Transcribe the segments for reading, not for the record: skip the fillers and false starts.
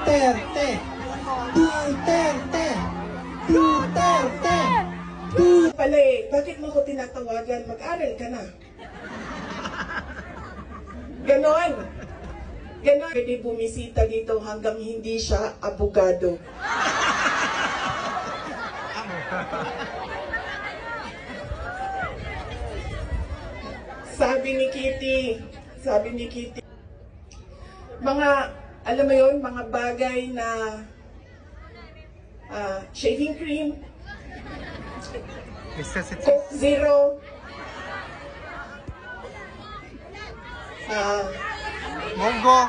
Duterte! Duterte! Duterte! Pala eh, bakit mo ko tinatawagan? Mag-aral ka na. Ganon. Ganon. Pwede bumisita dito hanggang hindi siya abogado. Sabi ni Kitty, mga, alam mo yun, mga bagay na shaving cream, Coke Zero, Monggo.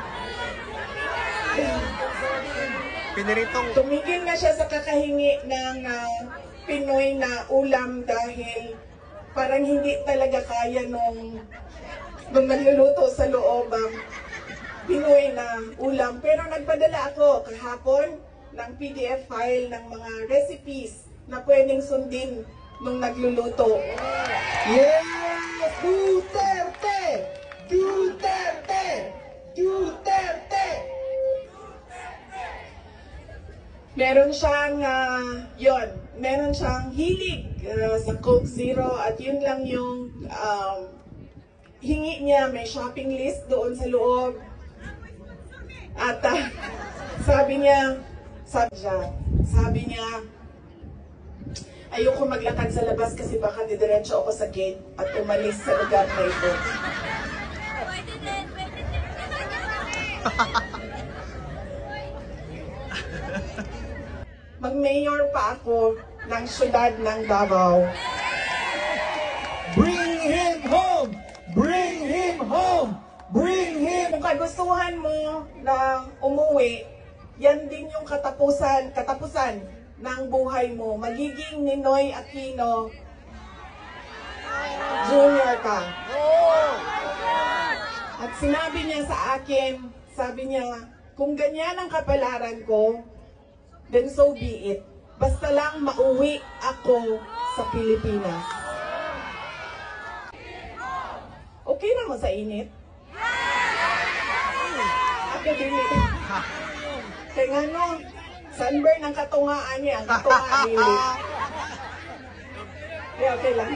Piniritong. tumigil na siya sa kakahingi ng Pinoy na ulam dahil parang hindi talaga kaya nung nagluluto sa loob ang Pinoy na ulam. Pero nagpadala ako kahapon ng PDF file ng mga recipes na pwedeng sundin nung nagluluto. Yes! Duterte! Duterte! Duterte! Meron siyang, meron siyang hilig sa Coke Zero at yun lang yung hingi niya. May shopping list doon sa loob. At sabi niya, ayoko maglakad sa labas kasi baka didiretso ako sa gate at umalis sa lugar na ito. Mag-mayor pa ako ng syudad ng Davao. Bring him home! Bring him home! Bring him! Kung kagustuhan mo na umuwi, yan din yung katapusan ng buhay mo. Magiging Ninoy Aquino Jr. ka. At sinabi niya sa akin, sabi niya, kung ganyan ang kapalaran ko, then so be it. Basta lang mauwi ako sa Pilipinas. Okay na mo sa init? Ako dili. Kaya nga no, sunburn ang katungaan niya, ang katungaan dili. Okay lang.